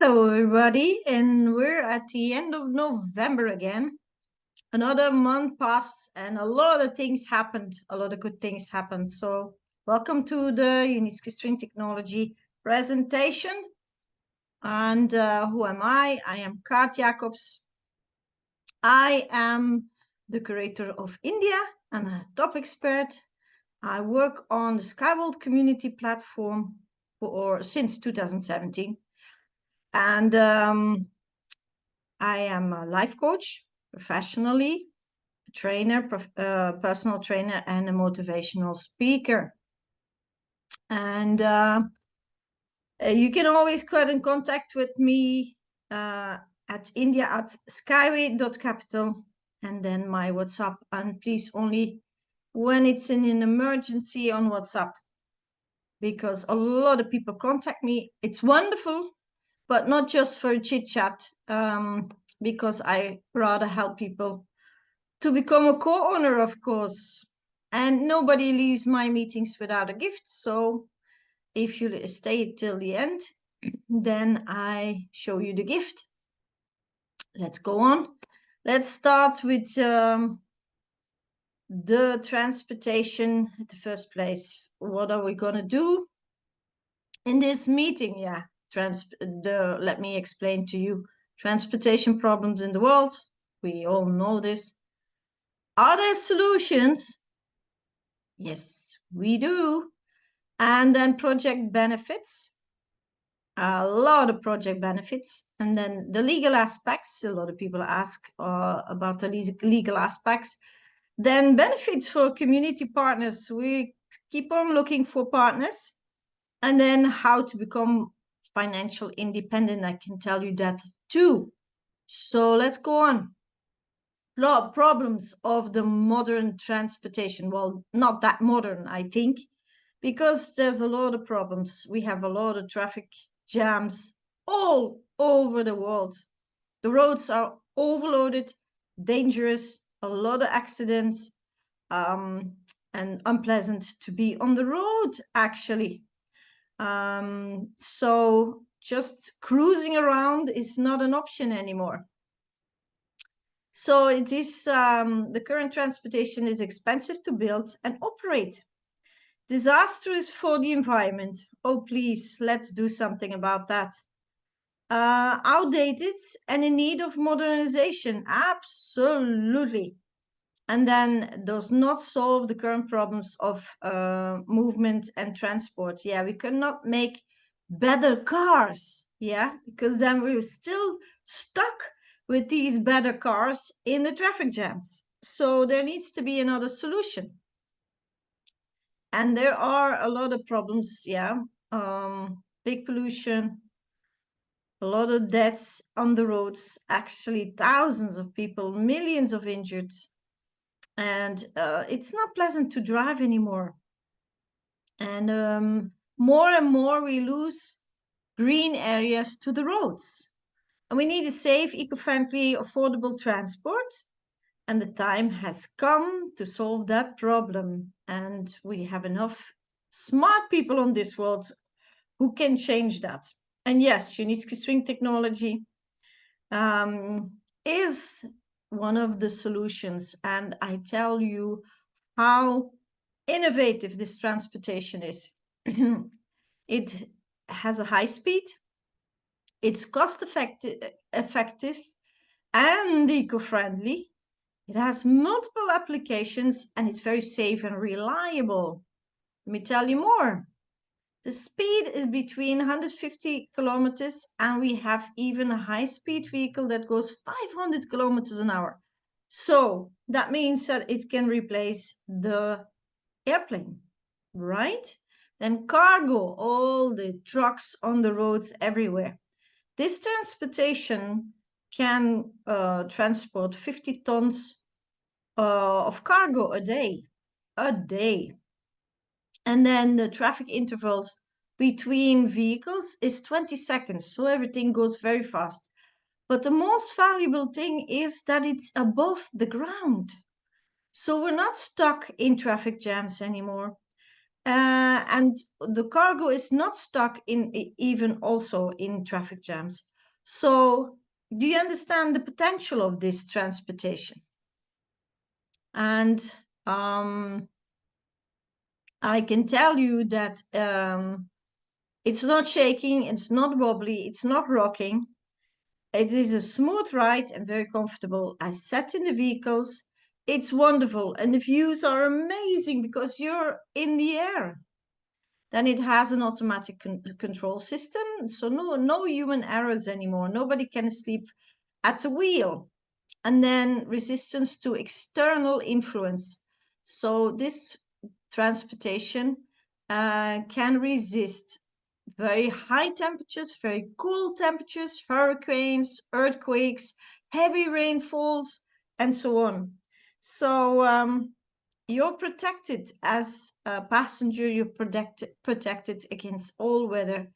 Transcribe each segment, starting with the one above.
Hello, everybody, and we're at the end of November again. Another month passed, and a lot of things happened. A lot of good things happened. So, welcome to the Unitsky String Technology presentation. And who am I? I am Kaat Jacobs. I am the curator of India and a top expert. I work on the Skyworld community platform since 2017. And I am a life coach professionally, a trainer, personal trainer, and a motivational speaker. And you can always get in contact with me at india@skyway.capital, and then my WhatsApp. And please only when it's in an emergency on WhatsApp, because a lot of people contact me. It's wonderful, but not just for chit chat, because I rather help people to become a co-owner, of course. And nobody leaves my meetings without a gift. So if you stay till the end, then I show you the gift. Let's go on. Let's start with the transportation at the first place. What are we going to do in this meeting? Yeah, let me explain to you. Transportation problems in the world. We all know this. Are there solutions? Yes, we do. And then project benefits. A lot of project benefits. And then the legal aspects. A lot of people ask about the legal aspects. Then benefits for community partners. We keep on looking for partners. And then how to become financial independent. I can tell you that too. So let's go on. Lot of problems of the modern transportation. Well, not that modern, I think, because there's a lot of problems. We have a lot of traffic jams all over the world. The roads are overloaded, dangerous, a lot of accidents, and unpleasant to be on the road, actually. So just cruising around is not an option anymore. So it is, the current transportation is expensive to build and operate. Disastrous for the environment. Oh, please, let's do something about that. Outdated and in need of modernization. Absolutely. And then does not solve the current problems of movement and transport. Yeah, we cannot make better cars. Yeah, because then we're still stuck with these better cars in the traffic jams. So there needs to be another solution. And there are a lot of problems, yeah. Big pollution, a lot of deaths on the roads, actually thousands of people, millions of injured. And it's not pleasant to drive anymore. And more we lose green areas to the roads. And we need a safe, eco-friendly, affordable transport. And the time has come to solve that problem. And we have enough smart people on this world who can change that. And yes, Unitsky String Technology is one of the solutions. And I tell you how innovative this transportation is. It has a high speed, it's cost effective and eco-friendly. It has multiple applications and it's very safe and reliable. Let me tell you more. The speed is between 150 kilometers, and we have even a high-speed vehicle that goes 500 kilometers an hour. So that means that it can replace the airplane, right? Then cargo, all the trucks on the roads everywhere. This transportation can transport 50 tons of cargo a day. And then the traffic intervals between vehicles is 20 seconds, so everything goes very fast. But the most valuable thing is that it's above the ground. So we're not stuck in traffic jams anymore. And the cargo is not stuck in even also in traffic jams. So do you understand the potential of this transportation? And I can tell you that it's not shaking, it's not wobbly, it's not rocking. It is a smooth ride and very comfortable. I sat in the vehicles. It's wonderful. And the views are amazing because you're in the air. Then it has an automatic control system. So no human errors anymore. Nobody can sleep at the wheel. And then resistance to external influence. So this transportation can resist very high temperatures, very cool temperatures, hurricanes, earthquakes, heavy rainfalls, and so on. So you're protected as a passenger, you're protected against all weather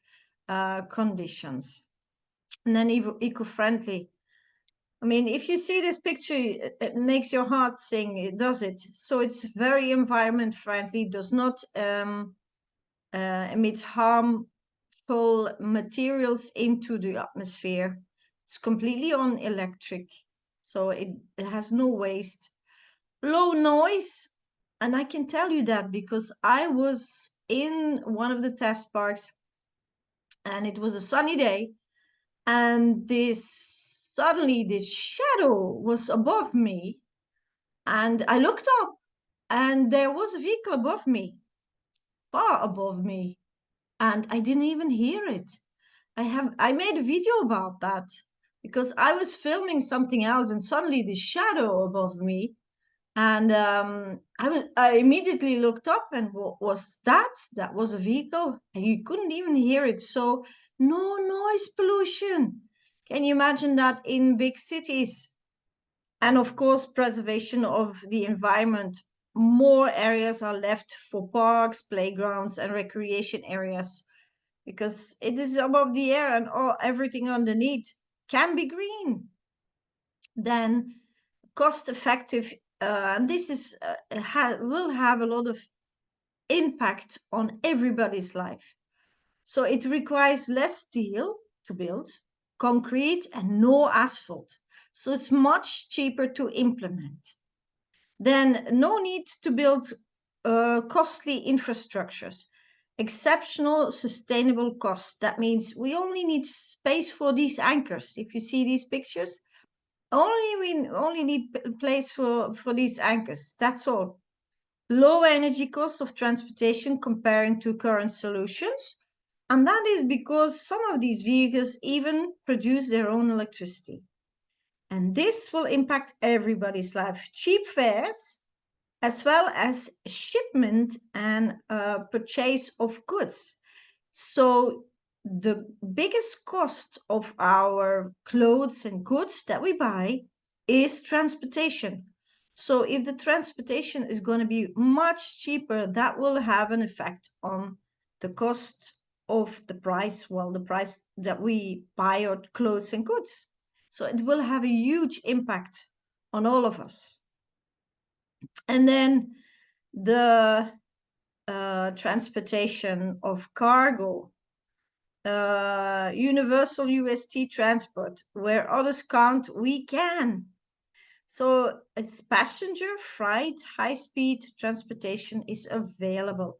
conditions. And then eco-friendly. I mean, if you see this picture, it makes your heart sing, does it? So it's very environment friendly, does not emit harmful materials into the atmosphere. It's completely on electric, so it has no waste. Low noise, and I can tell you that because I was in one of the test parks and it was a sunny day, and suddenly this shadow was above me, and I looked up and there was a vehicle above me, far above me, and I didn't even hear it. I made a video about that because I was filming something else and suddenly the shadow above me, and I immediately looked up, and what was that? That was a vehicle and you couldn't even hear it. So no noise pollution. Can you imagine that in big cities? And of course, preservation of the environment. More areas are left for parks, playgrounds, and recreation areas because it is above the air and everything underneath can be green. Then cost effective, and this is will have a lot of impact on everybody's life. So it requires less steel to build, concrete, and no asphalt. So it's much cheaper to implement. Then no need to build costly infrastructures. Exceptional sustainable costs. That means we only need space for these anchors. If you see these pictures, we only need place for these anchors. That's all. Low energy cost of transportation comparing to current solutions. And that is because some of these vehicles even produce their own electricity. And this will impact everybody's life. Cheap fares, as well as shipment and purchase of goods. So the biggest cost of our clothes and goods that we buy is transportation. So if the transportation is going to be much cheaper, that will have an effect on the cost of the price, well, the price that we buy our clothes and goods. So it will have a huge impact on all of us. And then the transportation of cargo, universal UST transport, where others can't, we can. So it's passenger, freight, high-speed transportation is available.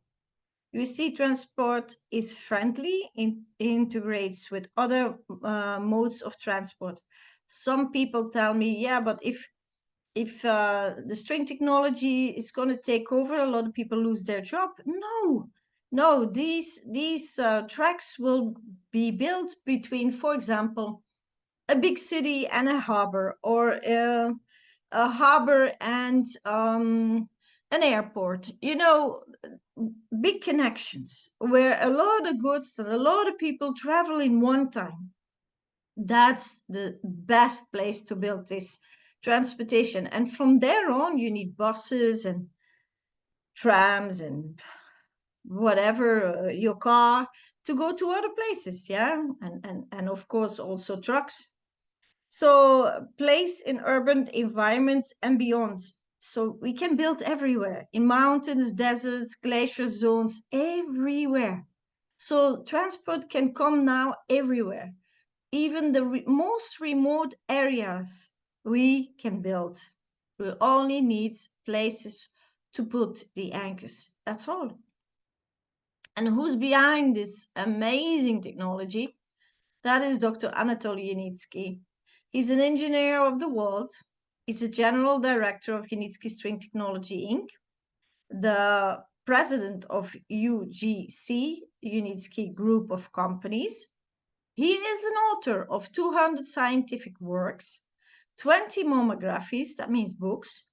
UST transport is friendly, integrates with other modes of transport. Some people tell me, yeah, but if the string technology is going to take over, a lot of people lose their job. No, these tracks will be built between, for example, a big city and a harbor, or a harbor and an airport. Big connections where a lot of goods and a lot of people travel in one time. That's the best place to build this transportation. And from there on, you need buses and trams and whatever, your car, to go to other places. Yeah. And of course, also trucks. So place in urban environments and beyond. So we can build everywhere, in mountains, deserts, glacier zones, everywhere. So transport can come now everywhere. even the most remote areas we can build. We only need places to put the anchors. That's all. And who's behind this amazing technology? That is Dr. Anatoly Unitsky. He's an engineer of the world. He's a general director of Unitsky String Technology Inc., the president of UGC, Unitsky Group of Companies. He is an author of 200 scientific works, 20 monographies, that means books,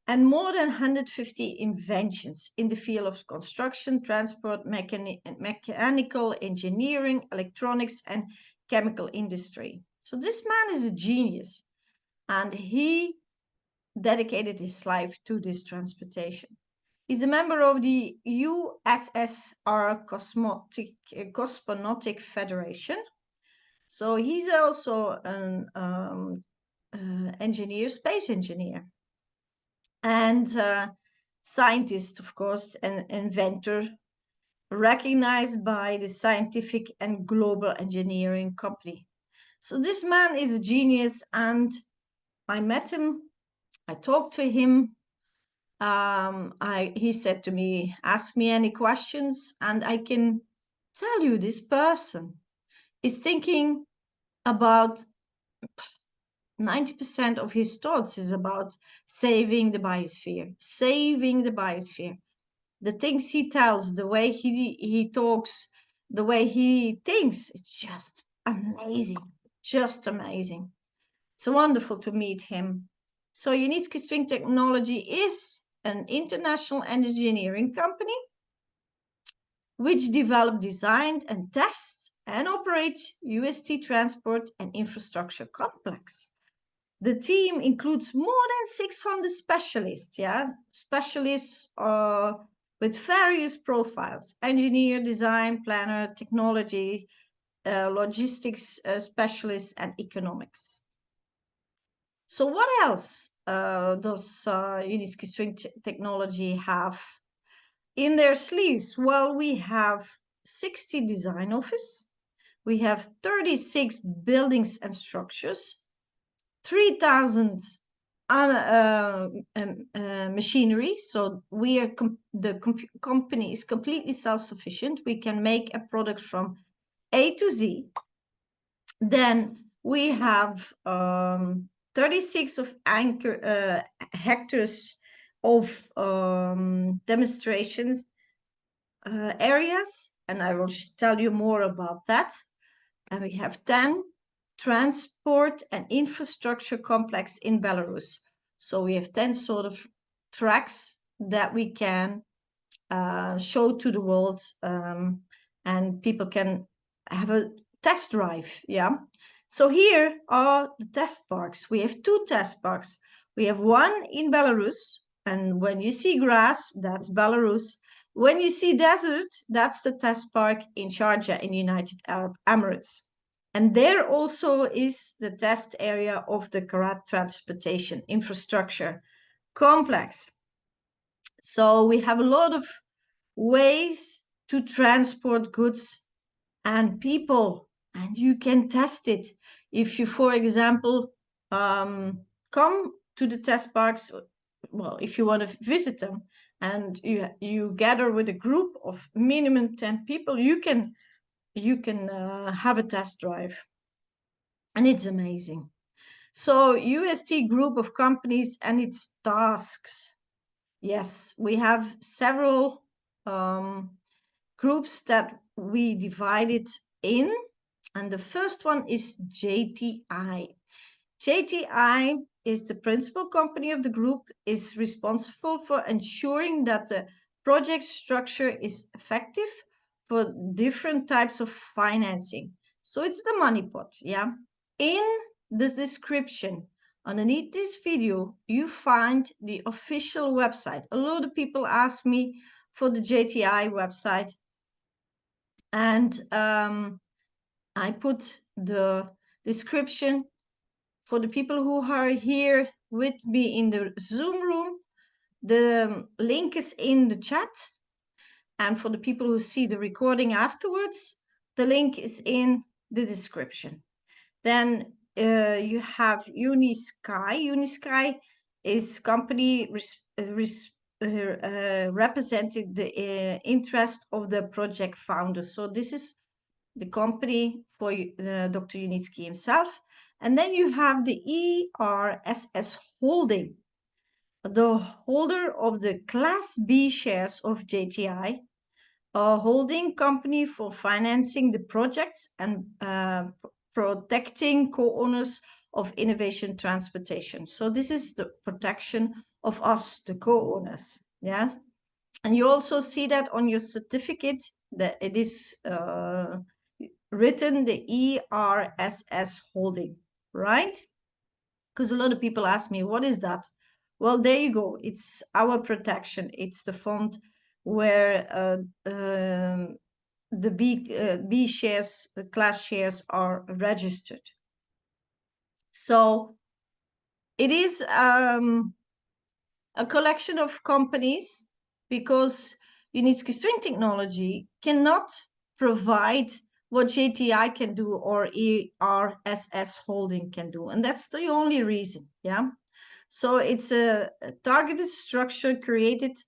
and more than 150 inventions in the field of construction, transport, mechanical engineering, electronics, and chemical industry. So this man is a genius, and he dedicated his life to this transportation. He's a member of the USSR Cosmonautic Federation. So he's also an engineer, space engineer, and scientist, of course, an inventor, recognized by the Scientific and Global Engineering Company. So this man is a genius, and I met him, I talked to him. He said to me, ask me any questions, and I can tell you this person is thinking about 90% of his thoughts is about saving the biosphere, saving the biosphere. The things he tells, the way he talks, the way he thinks, it's just amazing, just amazing. It's wonderful to meet him. So Unitsky String Technology is an international engineering company which develop, design, and test and operate UST transport and infrastructure complex. The team includes more than 600 specialists, specialists with various profiles: engineer, design, planner, technology, logistics specialists, and economics. So what else does Unitsky String Technology have in their sleeves? Well, we have 60 design office, we have 36 buildings and structures, 3,000 machinery. So we are the company is completely self-sufficient. We can make a product from A to Z. Then we have 36 of hectares of demonstrations areas, and I will tell you more about that. And we have 10 transport and infrastructure complex in Belarus. So we have 10 sort of tracks that we can show to the world, and people can have a test drive. So here are the test parks. We have 2 test parks. We have one in Belarus, and when you see grass, that's Belarus. When you see desert, that's the test park in Sharjah in United Arab Emirates. And there also is the test area of the Kaat transportation infrastructure complex. So we have a lot of ways to transport goods and people, and you can test it. If you, for example, come to the test parks, well, if you want to visit them, and you gather with a group of minimum 10 people, you can have a test drive, and it's amazing. So UST group of companies and its tasks. Yes, we have several groups that we divided in, and the first one is JTI. JTI is the principal company of the group, is responsible for ensuring that the project structure is effective for different types of financing. So it's the money pot, In this description, underneath this video, you find the official website. A lot of people ask me for the JTI website, and I put the description for the people who are here with me in the Zoom room. The link is in the chat, and for the people who see the recording afterwards, the link is in the description. Then you have Unitsky. Unitsky is company representing the interest of the project founder. So this is the company for Dr. Unitsky himself. And then you have the ERSS Holding, the holder of the Class B shares of JTI, a holding company for financing the projects and protecting co-owners of innovation transportation. So this is the protection of us, the co-owners. Yes. And you also see that on your certificate that it is written the ERSS Holding, right? Because a lot of people ask me, what is that? Well, there you go. It's our protection. It's the fund where the B shares, the class shares are registered. So it is a collection of companies, because Unitsky String Technology cannot provide what JTI can do or ERSS Holding can do. And that's the only reason, yeah? So it's a targeted structure created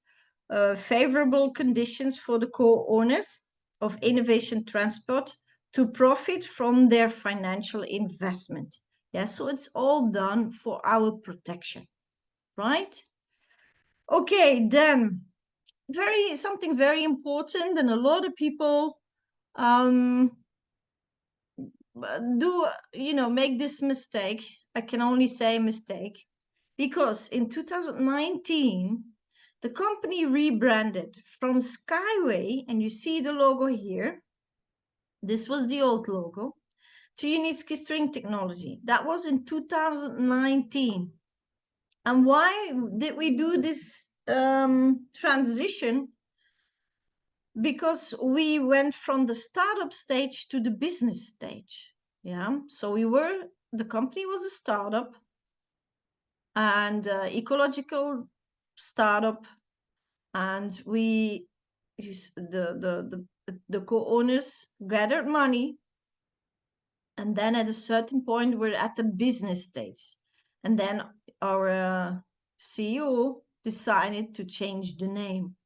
favorable conditions for the co-owners of innovation transport to profit from their financial investment. Yeah, so it's all done for our protection, right? Okay, then something very important, and a lot of people do make this mistake. I can only say mistake, because in 2019 the company rebranded from Skyway, and you see the logo here, this was the old logo, to Unitsky String Technology. That was in 2019. And why did we do this transition? Because we went from the startup stage to the business stage. Yeah, so the company was a startup and ecological startup, and the co-owners gathered money, and then at a certain point we're at the business stage, and then our CEO decided to change the name.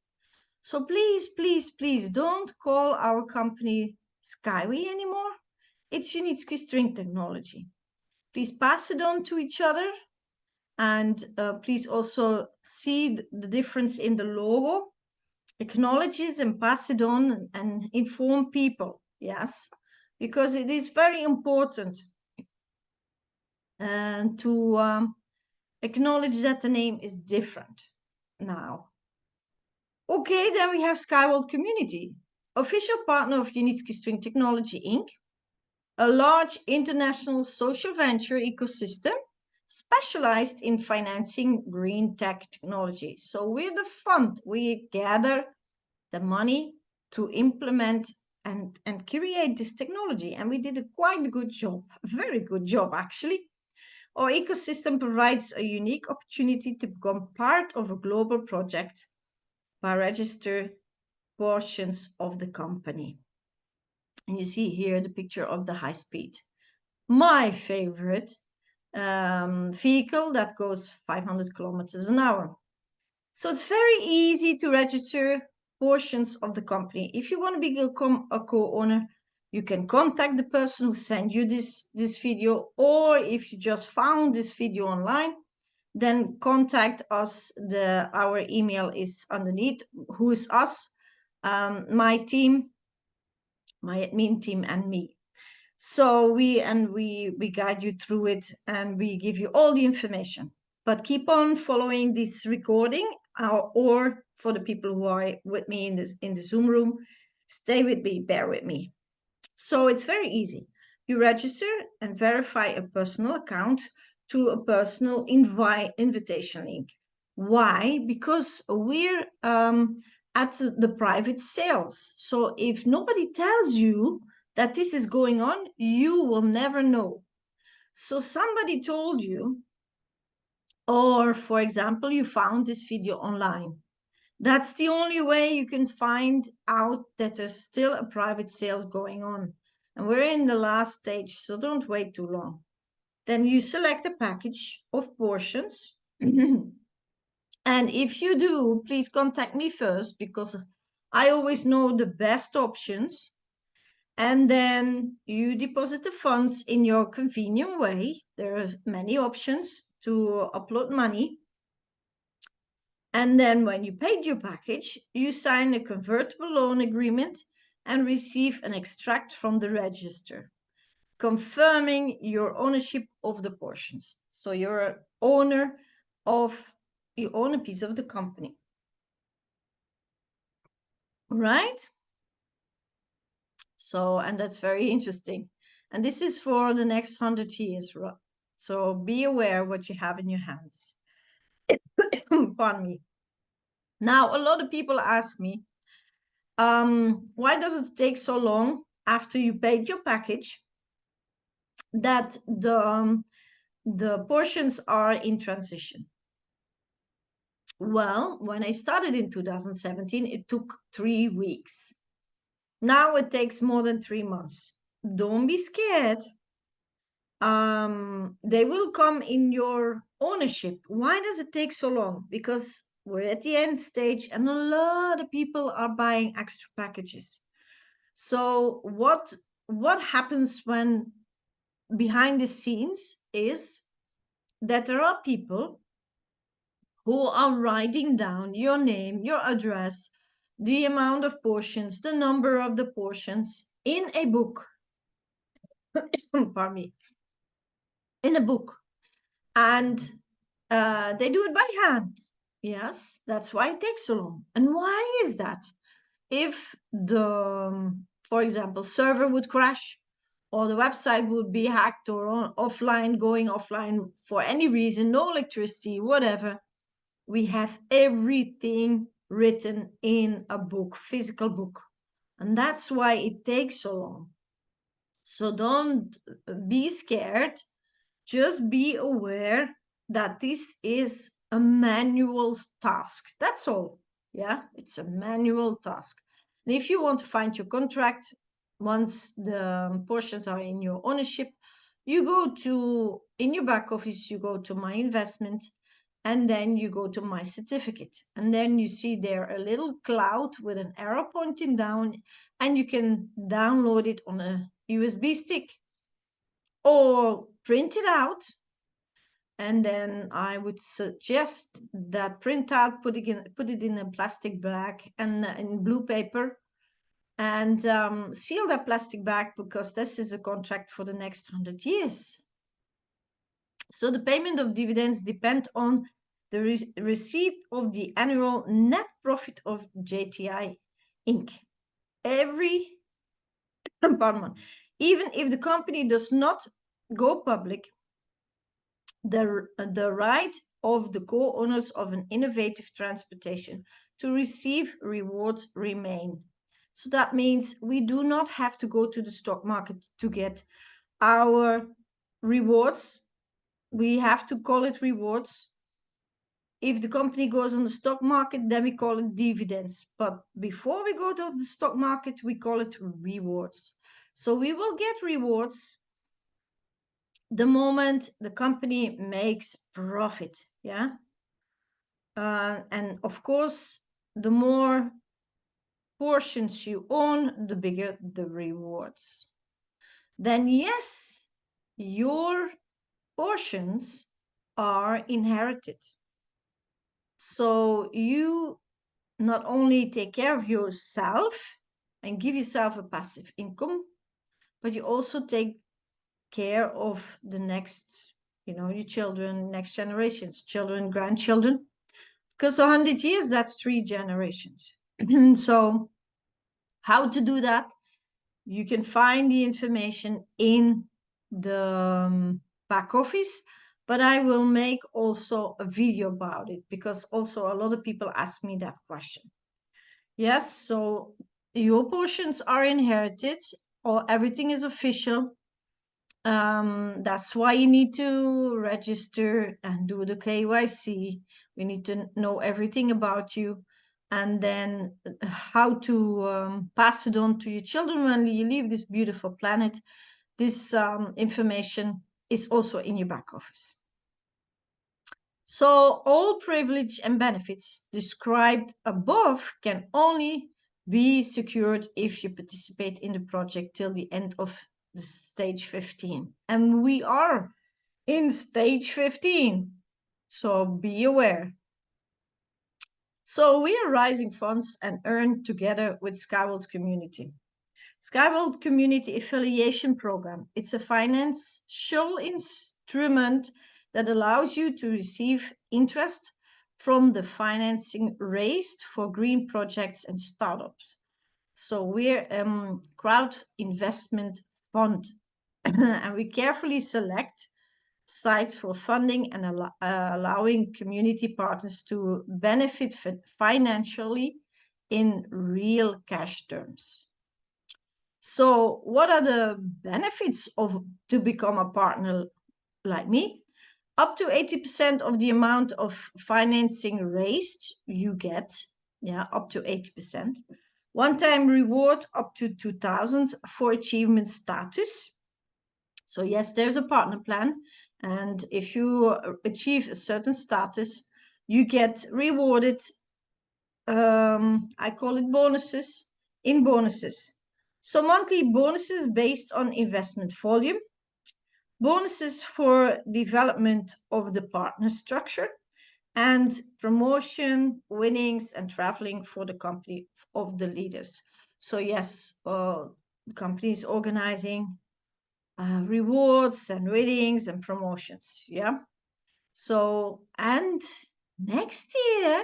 So please, please, please don't call our company Skyway anymore. It's Unitsky String Technology. Please pass it on to each other, and please also see the difference in the logo. Acknowledge it and pass it on and inform people, yes, because it is very important to acknowledge that the name is different now. Okay, then we have Skyworld Community, official partner of Unitsky String Technology Inc., a large international social venture ecosystem specialized in financing green tech technology. So we're the fund. We gather the money to implement and create this technology. And we did a quite good job, a very good job, actually. Our ecosystem provides a unique opportunity to become part of a global project by register portions of the company. And you see here the picture of the high speed. My favorite vehicle that goes 500 kilometers an hour. So it's very easy to register portions of the company. If you want to become a co-owner, you can contact the person who sent you this video, or if you just found this video online, then contact us. Our email is underneath. Who is us? My team, my admin team, and me. So we guide you through it, and we give you all the information. But keep on following this recording, or for the people who are with me in the Zoom room, stay with me, bear with me. So it's very easy. You register and verify a personal account through a personal invitation link. Why? Because we're at the private sales. So if nobody tells you that this is going on, you will never know. So somebody told you, or for example, you found this video online. That's the only way you can find out that there's still a private sales going on. And we're in the last stage, so don't wait too long. Then you select a package of portions. And if you do, please contact me first, because I always know the best options. And then you deposit the funds in your convenient way. There are many options to upload money. And then when you paid your package, you sign a convertible loan agreement and receive an extract from the register, confirming your ownership of the portions. So you're an owner of, you own a piece of the company. Right? So, and that's very interesting. And this is for the next 100 years. So be aware what you have in your hands. Pardon me. Now, a lot of people ask me, why does it take so long after you paid your package that the portions are in transition? Well, when I started in 2017, it took 3 weeks. Now it takes more than 3 months. Don't be scared. They will come in your ownership. Why does it take so long? Because we're at the end stage and a lot of people are buying extra packages. So what happens when behind the scenes is that there are people who are writing down your name, your address, the amount of portions, the number of the portions in a book. Pardon me. In a book. And they do it by hand. Yes, that's why it takes so long. And why is that? If the, for example, server would crash, or the website would be hacked or offline, going offline for any reason, no electricity, whatever, we have everything written in a book, physical book. And that's why it takes so long. So don't be scared. Just be aware that this is a manual task. That's all. Yeah, it's a manual task. And if you want to find your contract, once the portions are in your ownership, you go to, in your back office, you go to my investment, and then you go to my certificate. And then you see there a little cloud with an arrow pointing down, and you can download it on a USB stick or print it out. And then I would suggest that print out, put it in a plastic bag and in blue paper, and seal that plastic bag, because this is a contract for the next 100 years. So the payment of dividends depend on the receipt of the annual net profit of JTI Inc. Pardon, even if the company does not go public, the right of the co-owners of an innovative transportation to receive rewards remain. So that means we do not have to go to the stock market to get our rewards. We have to call it rewards. If the company goes on the stock market, then we call it dividends. But before we go to the stock market, we call it rewards. So we will get rewards the moment the company makes profit. Yeah. And of course, the more portions you own, the bigger the rewards. Then yes, your portions are inherited. So you not only take care of yourself and give yourself a passive income, but you also take care of the next, your children, next generations, children, grandchildren, because 100 years, that's 3 generations. So how to do that? You can find the information in the back office, but I will make also a video about it, because also a lot of people ask me that question. Yes, so your portions are inherited, or everything is official. That's why you need to register and do the KYC. We need to know everything about you. and then how to pass it on to your children when you leave this beautiful planet. This information is also in your back office. So all privilege and benefits described above can only be secured if you participate in the project till the end of the stage 15. And we are in stage 15. So be aware. So we are raising funds and earn together with Skyworld Community. Skyworld Community Affiliation Program. It's a financial instrument that allows you to receive interest from the financing raised for green projects and startups. So we're a crowd investment fund, and we carefully select sites for funding and allowing community partners to benefit financially in real cash terms. So what are the benefits of to become a partner like me? Up to 80% of the amount of financing raised you get, yeah, up to 80%. One-time reward up to 2,000 for achievement status. So yes, there's a partner plan, and if you achieve a certain status, you get rewarded. I call it bonuses in bonuses. So monthly bonuses based on investment volume, bonuses for development of the partner structure, and promotion, winnings, and traveling for the company of the leaders. So yes, the company is organizing rewards and winnings and promotions. Yeah. So, and next year,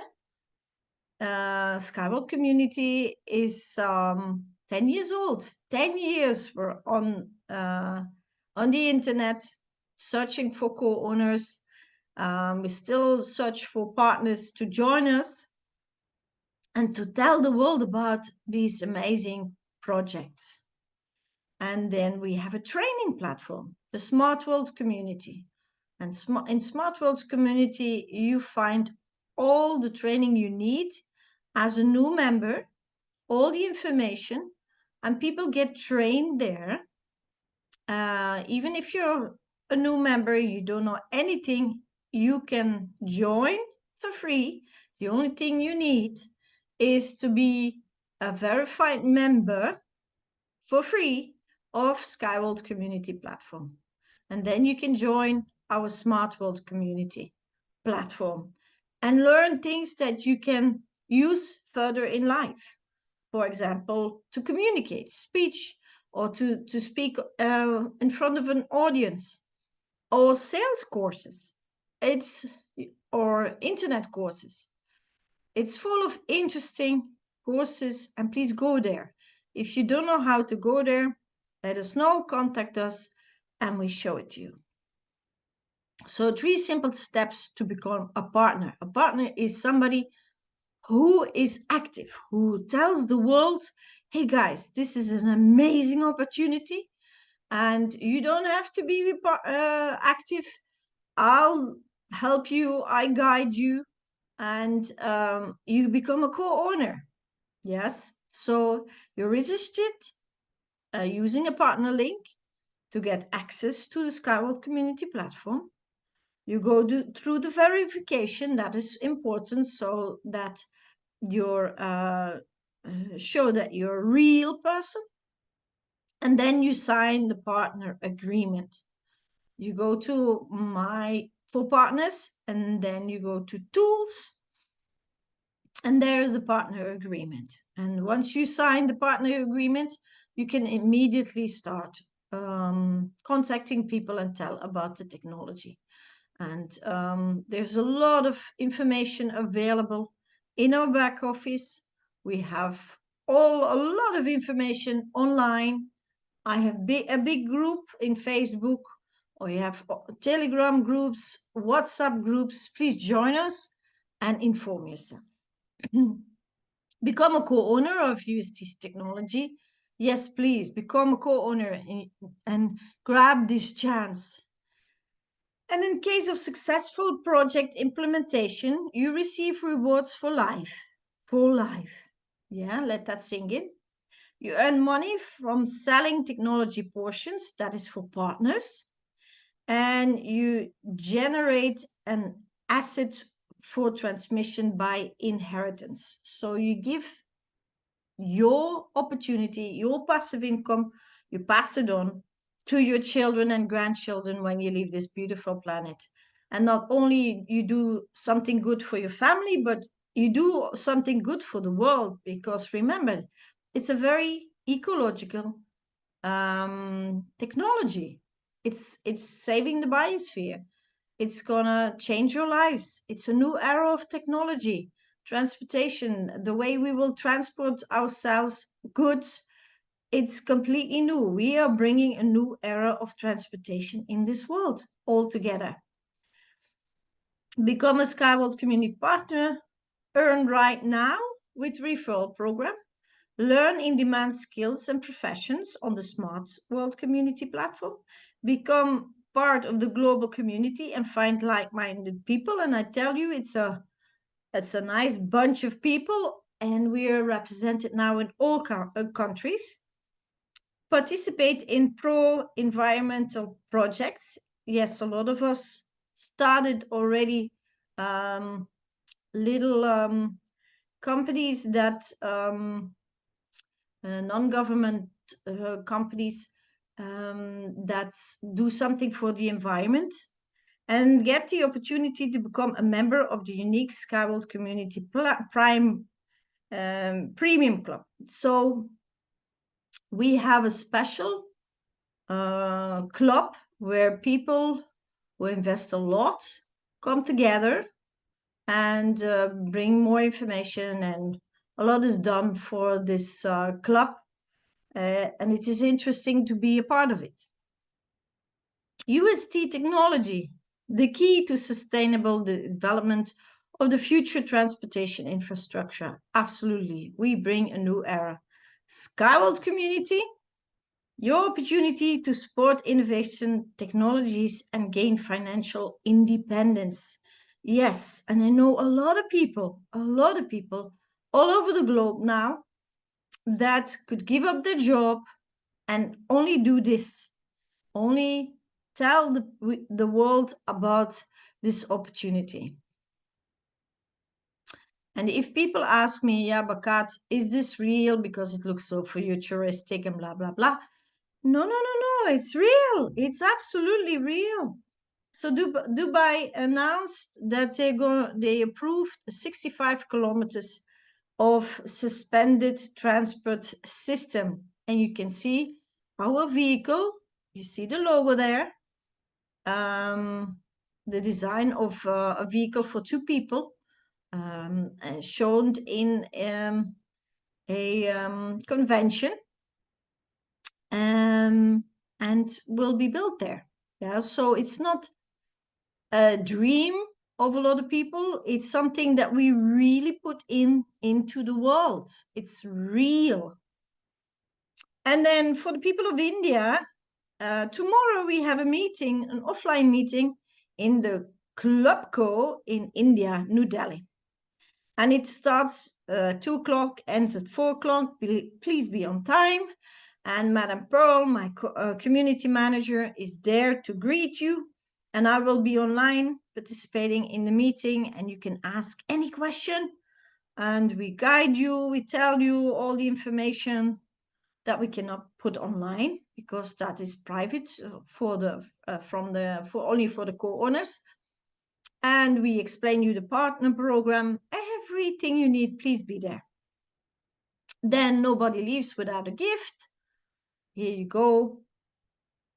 Skyward Community is 10 years old. 10 years we're on the internet searching for co-owners. We still search for partners to join us and to tell the world about these amazing projects. And then we have a training platform, the Smart World Community. And in Smart World Community, you find all the training you need as a new member, all the information, and people get trained there. Even if you're a new member, you don't know anything, you can join for free. The only thing you need is to be a verified member for free of Skyworld Community Platform. And then you can join our Smart World Community platform and learn things that you can use further in life. For example, to communicate, speech, or to speak in front of an audience, or sales courses, or internet courses. It's full of interesting courses, and please go there. If you don't know how to go there, let us know, contact us, and we show it to you. So 3 simple steps to become a partner. A partner is somebody who is active, who tells the world, hey guys, this is an amazing opportunity, and you don't have to be active. I'll help you, I guide you, and you become a co-owner. Yes, so you're registered using a partner link to get access to the Skyward Community Platform. You go through the verification, that is important, so that you're show that you're a real person. And then you sign the partner agreement. You go to for partners, and then you go to tools, and there is a partner agreement. And once you sign the partner agreement, you can immediately start contacting people and tell about the technology. And there's a lot of information available in our back office. We have a lot of information online. I have a big group in Facebook, or you have Telegram groups, WhatsApp groups. Please join us and inform yourself. Become a co-owner of Unitsky Technology. Yes, please become a co-owner and grab this chance. And in case of successful project implementation, you receive rewards for life. for life. Yeah, let that sink in. You earn money from selling technology portions, that is for partners, and you generate an asset for transmission by inheritance. So you give your opportunity, your passive income, you pass it on to your children and grandchildren when you leave this beautiful planet. And not only you do something good for your family, but you do something good for the world, because remember, it's a very ecological technology. It's saving the biosphere. It's gonna change your lives. It's a new era of technology, transportation, the way we will transport ourselves, goods. It's completely new. We are bringing a new era of transportation in this world altogether. Become a Skyworld community partner. Earn right now with referral program. Learn in-demand skills and professions on the Smart World community platform. Become part of the global community and find like-minded people. And I tell you, it's a nice bunch of people, and we are represented now in all countries. Participate in pro-environmental projects. Yes, a lot of us started already little companies that non-government companies that do something for the environment, and get the opportunity to become a member of the unique Skyworld Community Prime Premium Club. So we have a special club where people who invest a lot come together and bring more information, and a lot is done for this club, and it is interesting to be a part of it. UST technology, the key to sustainable development of the future transportation infrastructure. Absolutely, we bring a new era. Skyworld community, your opportunity to support innovation technologies and gain financial independence. Yes, and I know a lot of people all over the globe now that could give up their job and only do this, only tell the world about this opportunity. And if people ask me, yeah, but Kaat, is this real because it looks so futuristic and blah, blah, blah. No, it's real. It's absolutely real. So Dubai announced that they approved 65 kilometers of suspended transport system. And you can see our vehicle, you see the logo there, the design of a vehicle for two people, shown in a convention, and will be built there. Yeah, so it's not a dream of a lot of people. It's something that we really put into the world. It's real. And then for the people of India, tomorrow we have a meeting, an offline meeting in the Clubco in India, New Delhi. And it starts 2 o'clock, ends at 4 o'clock. Please be on time. And Madam Pearl, my community manager, is there to greet you. And I will be online participating in the meeting, and you can ask any question. And we guide you, we tell you all the information that we cannot put online because that is private for only for the co-owners. And we explain you the partner program, everything you need. Please be there. Then nobody leaves without a gift. Here you go.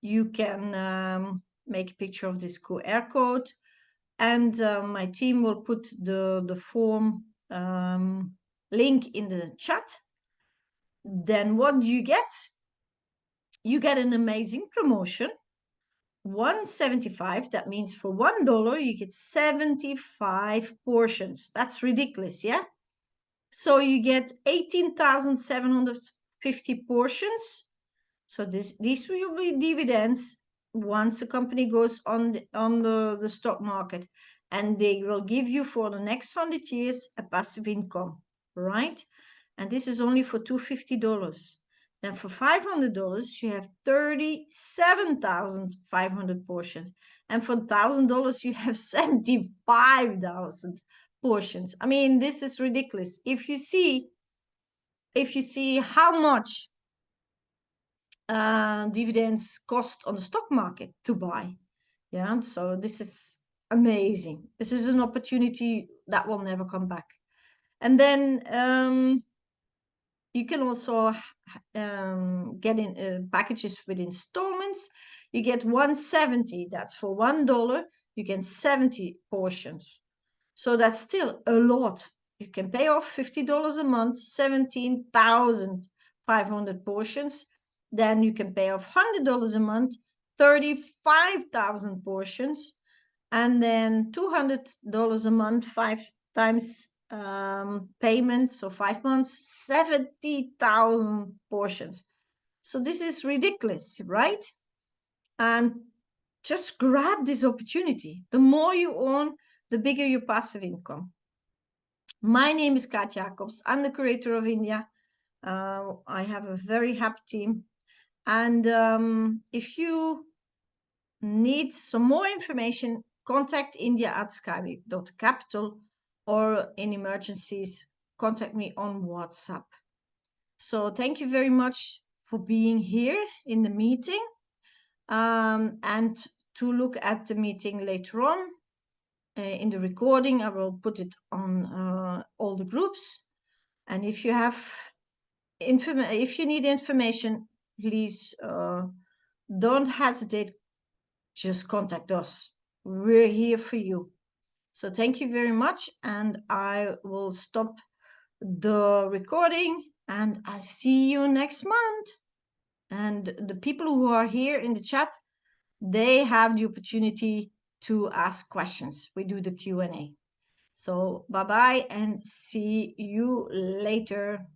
You can make a picture of this QR code, and my team will put the form link in the chat. Then what do you get? You get an amazing promotion. 175, that means for $1 you get 75 portions. That's ridiculous, yeah? So you get 18,750 portions. So these will be dividends once a company goes on the stock market, and they will give you for the next 100 years a passive income. right? And this is only for $250. Then for $500, you have 37,500 portions. And for $1,000, you have 75,000 portions. I mean, this is ridiculous. If you see how much dividends cost on the stock market to buy, yeah, so this is amazing. This is an opportunity that will never come back. And then you can also get in packages with installments. You get 170, that's for $1. You get 70 portions. So that's still a lot. You can pay off $50 a month, 17,500 portions. Then you can pay off $100 a month, 35,000 portions. And then $200 a month, 5 times payment, so 5 months, 70,000 portions. So this is ridiculous, right? And just grab this opportunity. The more you own, the bigger your passive income. My name is Kaat Jacobs. I'm the curator of India. I have a very happy team. And if you need some more information, contact india@skyway.capital, or in emergencies, contact me on WhatsApp. So thank you very much for being here in the meeting, and to look at the meeting later on. In the recording, I will put it on all the groups. And if you have if you need information, please don't hesitate. Just contact us. We're here for you. So thank you very much, and I will stop the recording, and I see you next month. And the people who are here in the chat, they have the opportunity to ask questions. We do the Q&A. So bye-bye and see you later.